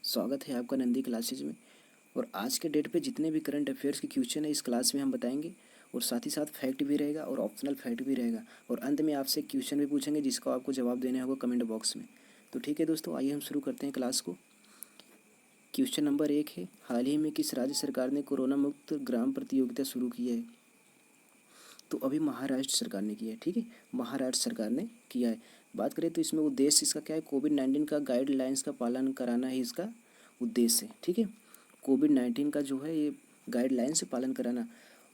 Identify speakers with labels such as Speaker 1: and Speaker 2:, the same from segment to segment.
Speaker 1: स्वागत है आपका नंदी क्लासेज में। और आज के डेट पे जितने भी करंट अफेयर्स के क्वेश्चन है इस क्लास में हम बताएंगे, और साथ ही साथ फैक्ट भी रहेगा और ऑप्शनल फैक्ट भी रहेगा, और अंत में आपसे क्वेश्चन भी पूछेंगे जिसको आपको जवाब देने होगा कमेंट बॉक्स में। तो ठीक है दोस्तों, आइए हम शुरू करते हैं क्लास को। क्वेश्चन नंबर 1 है, हाल ही में किस राज्य सरकार ने कोरोना मुक्त ग्राम प्रतियोगिता शुरू की है? तो अभी महाराष्ट्र सरकार ने किया है। ठीक है, महाराष्ट्र सरकार ने किया है। बात करें तो इसमें उद्देश्य इसका क्या है? कोविड-19 का गाइडलाइंस का पालन कराना ही इसका उद्देश्य है। ठीक है, कोविड-19 का जो है ये गाइडलाइंस से पालन कराना।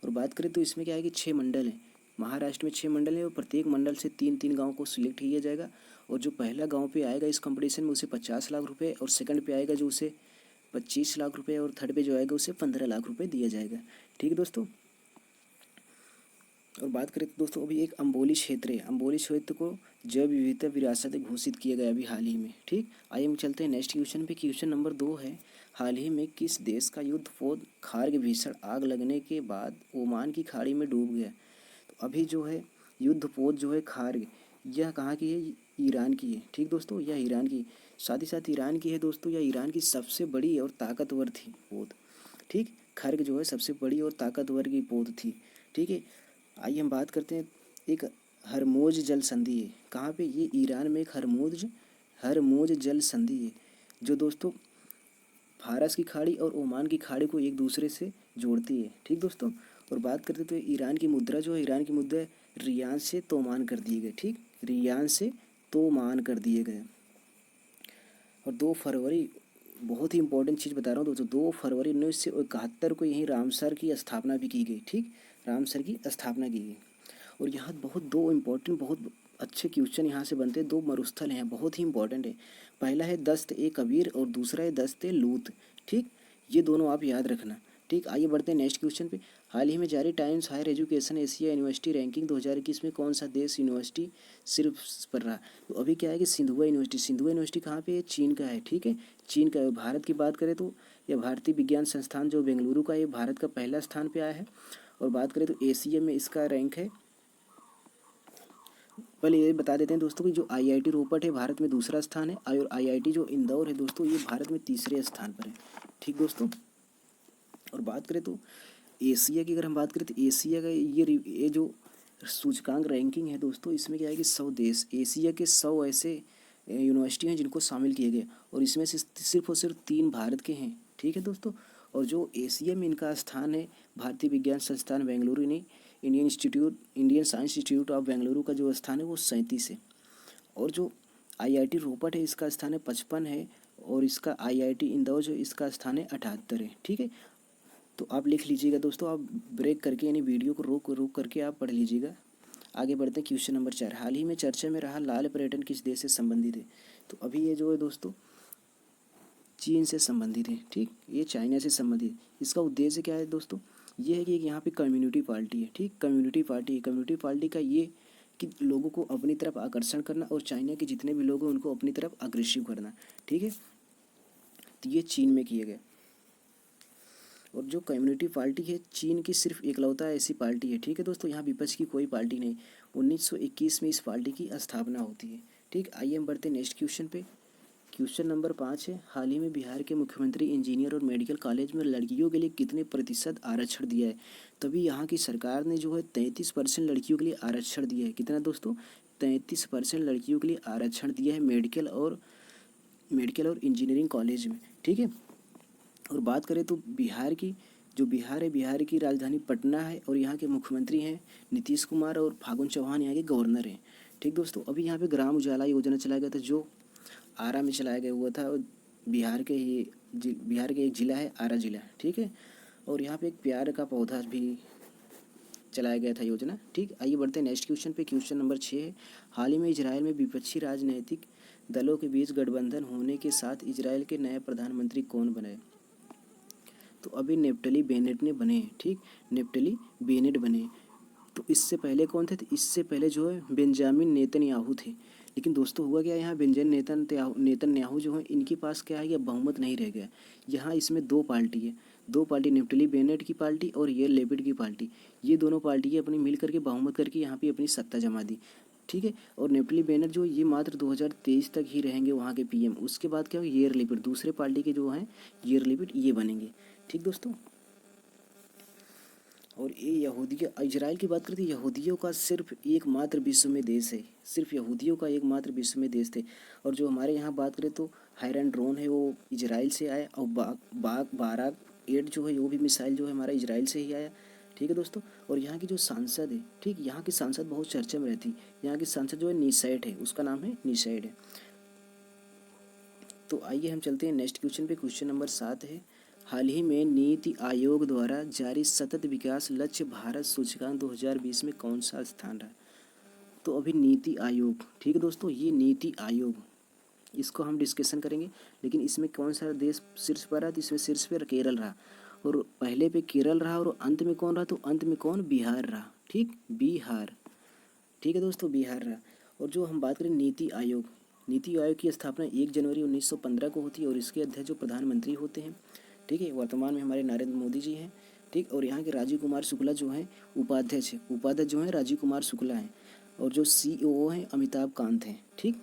Speaker 1: और बात करें तो इसमें क्या है कि 6 मंडल हैं। महाराष्ट्र में 6 मंडल हैं और प्रत्येक मंडल से 3-3 गाँव को सिलेक्ट किया जाएगा। और जो पहला गाँव पे आएगा इस कंपटीशन में उसे 50 लाख रुपये, और सेकंड पे आएगा जो उसे 25 लाख रुपये, और थर्ड पे जो आएगा उसे 15 लाख रुपये दिया जाएगा। ठीक है दोस्तों। और बात करें तो दोस्तों अभी एक अम्बोली क्षेत्र है, अम्बोली क्षेत्र को जैव विविधता विरासत घोषित किया गया अभी हाल ही में। ठीक, आइए हम चलते हैं नेक्स्ट क्वेश्चन पे। क्वेश्चन नंबर 2 है, हाल ही में किस देश का युद्धपोत खार्ग भीषण आग लगने के बाद ओमान की खाड़ी में डूब गया? तो अभी जो है युद्धपोत जो है खार्ग, यह कहाँ की है? ईरान की है। ठीक दोस्तों, यह ईरान की, साथ ही साथ ईरान की है दोस्तों। यह ईरान की सबसे बड़ी और ताकतवर थी पोत। ठीक, खर्ग जो है सबसे बड़ी और ताकतवर की पोत थी। ठीक है, आइए हम बात करते हैं। एक हरमोज जल संधि है, कहाँ पे? ये ईरान में एक हरमोज हरमोज जल संधि है जो दोस्तों फारस की खाड़ी और ओमान की खाड़ी को एक दूसरे से जोड़ती है। ठीक दोस्तों। और बात करते तो ईरान की मुद्रा जो है, ईरान की मुद्रा रियाल से तोमान कर दिए गए। ठीक, रियाल से तोमान कर दिए गए। और 2 फरवरी, बहुत ही इंपॉर्टेंट चीज़ बता रहा हूँ दोस्तों, 2 फरवरी 1971 को यहीं रामसर की स्थापना भी की गई। ठीक, रामसर की स्थापना की गई। और यहाँ बहुत 2 इम्पोर्टेंट, बहुत अच्छे क्वेश्चन यहाँ से बनते हैं। 2 मरुस्थल हैं, बहुत ही इंपॉर्टेंट है। पहला है दस्त-ए-कबीर और दूसरा है दस्त-ए-लूत। ठीक, ये दोनों आप याद रखना। ठीक, आइए बढ़ते हैं नेक्स्ट क्वेश्चन पे। हाल ही में जारी Times Higher Education Asia University ranking 2021 में कौन सा देश यूनिवर्सिटी सिर्फ पर रहा? तो अभी क्या है कि सिंधुआ यूनिवर्सिटी, सिंधुआ यूनिवर्सिटी कहाँ पे है? चीन का है। ठीक है, चीन का है। भारत की बात करें तो यह भारतीय विज्ञान संस्थान जो बेंगलुरु का है, भारत का पहला स्थान पे आया है। और बात करें तो एशिया में इसका रैंक है, पहले ये बता देते हैं दोस्तों कि जो आईआईटी रोपट है भारत में दूसरा स्थान है, और आईआईटी जो इंदौर है दोस्तों ये भारत में तीसरे स्थान पर है। ठीक दोस्तों। और बात करें तो एशिया की, अगर हम बात करें तो एशिया का ये जो सूचकांक रैंकिंग है दोस्तों, इसमें क्या है कि 100 देश, एशिया के 100 ऐसे यूनिवर्सिटी हैं जिनको शामिल किए गए, और इसमें से सिर्फ और सिर्फ 3 भारत के हैं। ठीक है दोस्तों। और जो एशिया में इनका स्थान है, भारतीय विज्ञान संस्थान बेंगलुरु ने Indian science institute of Bengaluru का जो स्थान है वो 37 है। और जो आईआईटी रोपट है इसका स्थान है 55 है, और इसका आईआईटी इंदौर जो इसका स्थान है 78 है। ठीक है, तो आप लिख लीजिएगा दोस्तों, आप ब्रेक करके यानी वीडियो को रोक रोक करके आप पढ़ लीजिएगा। आगे बढ़ते हैं क्वेश्चन नंबर 4, हाल ही में चर्चा में रहा लाल पर्यटन किस देश से संबंधित है? तो अभी ये जो है दोस्तों चीन से संबंधित है। ठीक, ये चाइना से संबंधित। इसका उद्देश्य क्या है दोस्तों? ये है कि यहाँ पे कम्युनिटी पार्टी है। ठीक, कम्युनिटी पार्टी का ये कि लोगों को अपनी तरफ आकर्षण करना, और चाइना के जितने भी लोग हैं उनको अपनी तरफ अग्रेसिव करना। ठीक है, तो ये चीन में किए गए। और जो कम्युनिटी पार्टी है चीन की सिर्फ एकलौता ऐसी पार्टी है। ठीक है दोस्तों, यहाँ विपक्ष की कोई पार्टी नहीं। 1921 में इस पार्टी की स्थापना होती है। ठीक, आइए हम बढ़ते हैं नेक्स्ट क्वेश्चन पे। क्वेश्चन नंबर 5 है, हाल ही में बिहार के मुख्यमंत्री इंजीनियर और मेडिकल कॉलेज में लड़कियों के लिए कितने प्रतिशत आरक्षण दिया है? तभी यहाँ की सरकार ने जो है 33% लड़कियों के लिए आरक्षण दिया है। कितना दोस्तों? 33% लड़कियों के लिए आरक्षण दिया है मेडिकल और इंजीनियरिंग कॉलेज में। ठीक है। और बात करें तो बिहार की, जो बिहार है, बिहार की राजधानी पटना है, और यहाँ के मुख्यमंत्री हैं नीतीश कुमार, और फागुन चौहान यहाँ के गवर्नर हैं। ठीक दोस्तों, अभी यहाँ पे ग्राम उजाला योजना चलाया गया था जो आरा में चलाया गया हुआ था, और बिहार के एक ज़िला है आरा ज़िला। ठीक है, और यहाँ पे एक प्यार का पौधा भी चलाया गया था योजना। ठीक, आइए बढ़ते हैं नेक्स्ट क्वेश्चन पे। क्वेश्चन नंबर 6 है, हाल ही में इजराइल में विपक्षी राजनीतिक दलों के बीच गठबंधन होने के साथ इजराइल के नए प्रधानमंत्री कौन बने? तो अभी नेप्टली बेनेट ने बने हैं। ठीक, नेप्टली बेनेट बने। तो इससे पहले कौन थे? तो इससे पहले जो है बेंजामिन नेतन्याहू थे। लेकिन दोस्तों हुआ क्या, यहाँ बेंजामिन नेतन्याहू जो है इनके पास क्या है, ये बहुमत नहीं रह गया। यहाँ इसमें 2 पार्टी है, 2 पार्टी, नेप्टली बेनेट की पार्टी और ये लेपिड की पार्टी। ये दोनों पार्टियाँ अपनी मिल करके बहुमत करके यहाँ पे अपनी सत्ता जमा दी। ठीक है। और नेफ्टली बेनेट जो ये मात्र 2023 तक ही रहेंगे वहाँ के पीएम। उसके बाद क्या होगा, येर लिपिड, दूसरे पार्टी के जो हैं येर लिपिड ये बनेंगे। ठीक दोस्तों। और ये यहूदिया इजराइल की बात करते हैं, यहूदियों का सिर्फ एकमात्र विश्व में देश है, सिर्फ यहूदियों का एकमात्र विश्व में देश थे। और जो हमारे यहाँ बात करें तो हायरन ड्रोन है वो इजराइल से आया, और बाराक 8 जो है वो भी मिसाइल जो है हमारा इजराइल से ही आया। ठीक है दोस्तों। और यहाँ की जो सांसद है, ठीक, यहाँ की सांसद बहुत चर्चा में रहती। यहाँ की सांसद जो है निशैट है, उसका नाम है निशैट है। तो आइए हम चलते हैं नेक्स्ट क्वेश्चन पे। क्वेश्चन नंबर 7 है, हाल ही में नीति आयोग द्वारा जारी सतत विकास लक्ष्य भारत सूचकांक 2020 में कौन सा स्थान रहा। तो अभी नीति आयोग, ठीक है दोस्तों, ये नीति आयोग, इसको हम डिस्कशन करेंगे। लेकिन इसमें कौन सा देश शीर्ष पर रहा, तो इसमें शीर्ष पर केरल रहा। और पहले पे केरल रहा, और अंत में कौन रहा, तो अंत में कौन, बिहार रहा। ठीक, बिहार। ठीक है दोस्तों, बिहार रहा। और जो हम बात करें नीति आयोग, नीति आयोग की स्थापना 1 जनवरी 1915 को होती है, और इसके अध्यक्ष जो प्रधानमंत्री होते हैं, ठीक है, वर्तमान में हमारे नरेंद्र मोदी जी हैं। ठीक। और यहाँ के राजीव कुमार शुक्ला जो हैं उपाध्यक्ष है, उपाध्यक्ष जो हैं राजीव कुमार शुक्ला हैं। और जो सीईओ हैं अमिताभ कांत हैं। ठीक।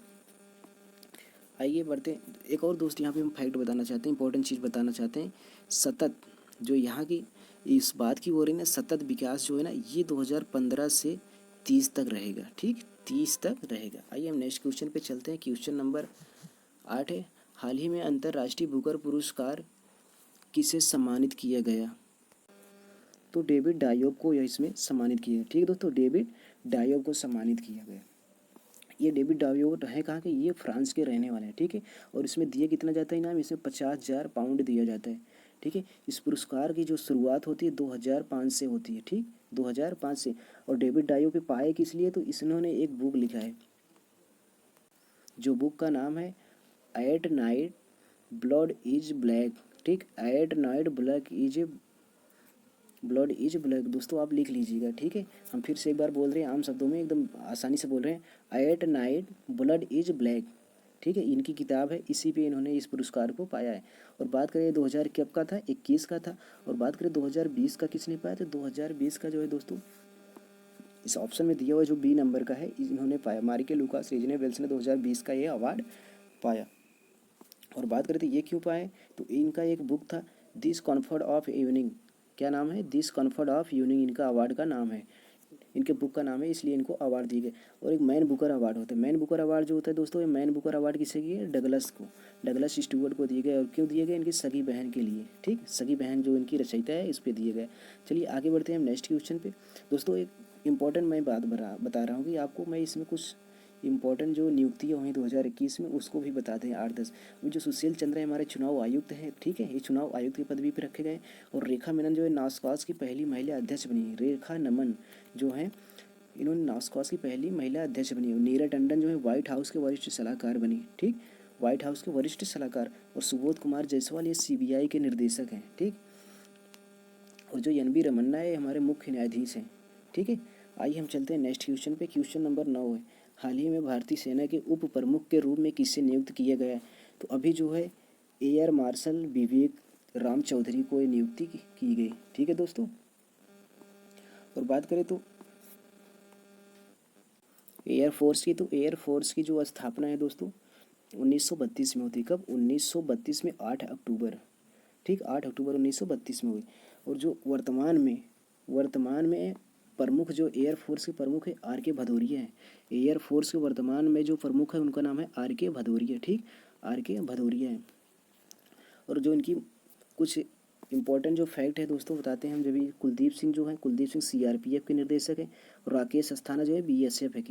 Speaker 1: आइए बढ़ते हैं। एक और दोस्त यहाँ पे हम फैक्ट बताना चाहते हैं, इंपॉर्टेंट चीज़ बताना चाहते हैं। सतत जो यहाँ की इस बात की हो रही है ना, सतत विकास जो है ना, ये 2015 से 30 तक रहेगा। ठीक, 30 तक रहेगा। आइए हम नेक्स्ट क्वेश्चन पे चलते हैं। क्वेश्चन नंबर 8 है, हाल ही में अंतर्राष्ट्रीय बुकर पुरस्कार किसे सम्मानित किया गया। तो डेविड डायोब को यह इसमें सम्मानित किया। ठीक है दोस्तों, डेविड डायोब को सम्मानित किया गया। ये डेविड डायोब है कहाँ के, ये फ्रांस के रहने वाले हैं। ठीक है। और इसमें दिया कितना जाता है इनाम, इसमें 50,000 पाउंड दिया जाता है। ठीक है। इस पुरस्कार की जो शुरुआत होती है 2005 से होती है। ठीक, 2005 से। और डेविड डायोब पे पाए किस लिए, तो इन्होंने एक बुक लिखा है, जो बुक का नाम है at night blood is black. ठीक, at night blood is black. दोस्तों आप लिख लीजिएगा। ठीक है। हम फिर से एक बार बोल रहे हैं, आम शब्दों में एकदम आसानी से बोल रहे हैं, eight night blood is black. ठीक है, इनकी किताब है, इसी पे इन्होंने इस पुरस्कार को पाया है। और बात करें 2000 कब का था, 21 का था। और बात करें 2020 का किसने पाया, तो 2020 का जो है दोस्तों इस ऑप्शन में दिया हुआ जो बी नंबर का है, इन्होंने पाया, मारिके लुकास रेजने वेल्स ने 2020 का ये अवार्ड पाया। और बात करें तो ये क्यों पाए, तो इनका एक बुक था दिस कम्फर्ट ऑफ इवनिंग। क्या नाम है, दिस कम्फर्ट ऑफ इवनिंग इनका अवार्ड का नाम है, इनके बुक का नाम है, इसलिए इनको अवार्ड दिए गए। और एक मैन बुकर अवार्ड होता है। मैन बुकर अवार्ड जो होता है दोस्तों, ये मैन बुकर अवार्ड किसे दिए, डगलस को, डगलस स्टुअर्ट को दिए गए। और क्यों दिए गए, इनकी सगी बहन के लिए। ठीक, सगी बहन जो इनकी रचयिता है, इस पर दिए गए। चलिए आगे बढ़ते हैं हम नेक्स्ट क्वेश्चन पे। दोस्तों एक इंपॉर्टेंट मैं बात बता रहा हूँ कि आपको मैं इसमें कुछ इंपॉर्टेंट जो नियुक्तियाँ हुई 2021 में उसको भी बताते हैं 8-10। अभी जो सुशील चंद्र है हमारे चुनाव आयुक्त हैं। ठीक है, ये चुनाव आयुक्त की पदवी पर रखे गए। और रेखा मेनन जो है नासकॉस की पहली महिला अध्यक्ष बनी। रेखा नमन जो है, इन्होंने नासकॉस की पहली महिला अध्यक्ष बनी। नीरा टंडन जो है व्हाइट हाउस के वरिष्ठ सलाहकार बनी। ठीक, व्हाइट हाउस के वरिष्ठ सलाहकार। और सुबोध कुमार जायसवाल ये सीबीआई के निर्देशक हैं। ठीक। और जो एन बी रमन्ना है हमारे मुख्य न्यायाधीश हैं। ठीक है। आइए हम चलते हैं नेक्स्ट क्वेश्चन पे। क्वेश्चन नंबर 9 है, हाल ही में भारतीय सेना के उप प्रमुख के रूप में किसे नियुक्त किया गया है। तो अभी जो है एयर मार्शल विवेक राम चौधरी को नियुक्ति की गई। ठीक है दोस्तों। और बात करें तो एयरफोर्स की, तो एयरफोर्स की जो स्थापना है दोस्तों 1932 में होती है। कब, 1932 में 8 अक्टूबर। ठीक, 8 अक्टूबर 1932 में हुई। और जो वर्तमान में प्रमुख जो एयरफोर्स के प्रमुख है आर के भदौरिया हैं। एयरफोर्स के वर्तमान में जो प्रमुख है उनका नाम है आर के भदौरिया। ठीक, आर के भदौरिया हैं। और जो इनकी कुछ इंपॉर्टेंट जो फैक्ट है दोस्तों बताते हैं हम। जब कुलदीप सिंह जो है, कुलदीप सिंह सीआरपीएफ के निर्देशक है। और राकेश अस्थाना जो है बीएसएफ है।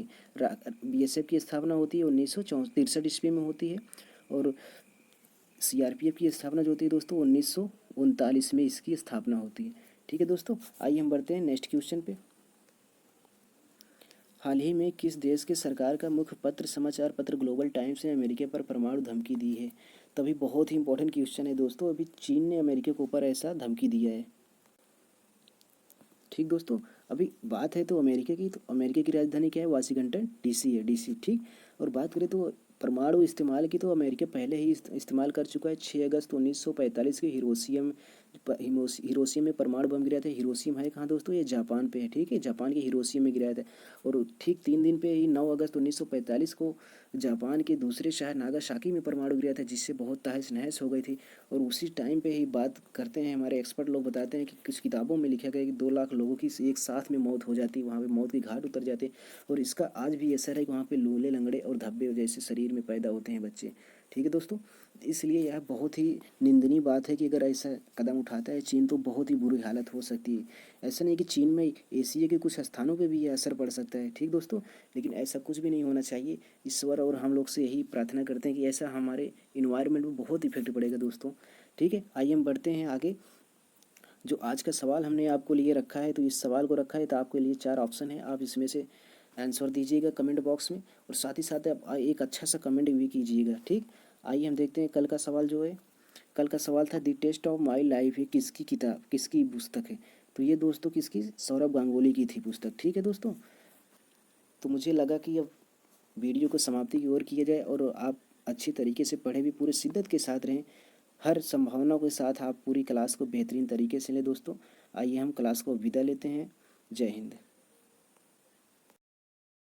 Speaker 1: बीएसएफ की स्थापना होती है 1963 ईस्वी में होती है। और सीआरपीएफ की स्थापना जो होती है दोस्तों 1939 में इसकी स्थापना होती है। ठीक है दोस्तों। आइए हम बढ़ते हैं नेक्स्ट क्वेश्चन पे। हाल ही में किस देश के सरकार का मुख्य पत्र समाचार पत्र ग्लोबल टाइम्स ने अमेरिका पर परमाणु धमकी दी है। तभी बहुत ही इंपॉर्टेंट क्वेश्चन है दोस्तों, अभी चीन ने अमेरिका के ऊपर ऐसा धमकी दिया है। ठीक दोस्तों, अभी बात है तो अमेरिका की, तो अमेरिका की राजधानी क्या है, वाशिंगटन डीसी है, डीसी। ठीक। और बात करें तो परमाणु इस्तेमाल की, तो अमेरिका पहले ही इस्तेमाल कर चुका है 6 अगस्त 1945 के हिरोशिमा में परमाणु बम गिरा था। हिरोशिमा है कहाँ दोस्तों, ये जापान पे है, ठीक है, जापान के हिरोशिमा में गिराया था। और ठीक 3 दिन पे ही 9 अगस्त 1945 को जापान के दूसरे शहर नागासाकी में परमाणु गिरा था, जिससे बहुत तहस नहस हो गई थी। और उसी टाइम पे ही बात करते हैं, हमारे एक्सपर्ट लोग बताते हैं कि कुछ किताबों में लिखा गया कि 2 लाख लोगों की एक साथ में मौत हो जाती, वहाँ पे मौत के घाट उतर जाते। और इसका आज भी असर है कि वहाँ पे लूले लंगड़े और धब्बे जैसे शरीर में पैदा होते हैं बच्चे, ठीक है दोस्तों। इसलिए यह बहुत ही निंदनीय बात है कि अगर ऐसा कदम उठाता है चीन तो बहुत ही बुरी हालत हो सकती है। ऐसा नहीं कि चीन में, एशिया के कुछ स्थानों पे भी यह असर पड़ सकता है, ठीक दोस्तों, लेकिन ऐसा कुछ भी नहीं होना चाहिए। ईश्वर और हम लोग से यही प्रार्थना करते हैं कि ऐसा हमारे इन्वायरमेंट में बहुत इफेक्ट पड़ेगा दोस्तों, ठीक है। आइए हम बढ़ते हैं आगे। जो आज का सवाल हमने आपको लिए रखा है, तो इस सवाल को रखा है तो आपके लिए 4 ऑप्शन है, आप इसमें से आंसर दीजिएगा कमेंट बॉक्स में, और साथ ही साथ आप एक अच्छा सा कमेंट भी कीजिएगा, ठीक। आइए हम देखते हैं कल का सवाल जो है। कल का सवाल था the test of my life, ये किसकी किताब, किसकी पुस्तक है। तो ये दोस्तों किसकी, सौरभ गांगुली की थी पुस्तक, ठीक है दोस्तों। तो मुझे लगा कि अब वीडियो को समाप्ति की ओर किया जाए और आप अच्छी तरीके से पढ़ें भी, पूरे शिद्दत के साथ रहें, हर संभावना के साथ आप पूरी क्लास को बेहतरीन तरीके से लें दोस्तों। आइए हम क्लास को विदा लेते हैं। जय हिंद।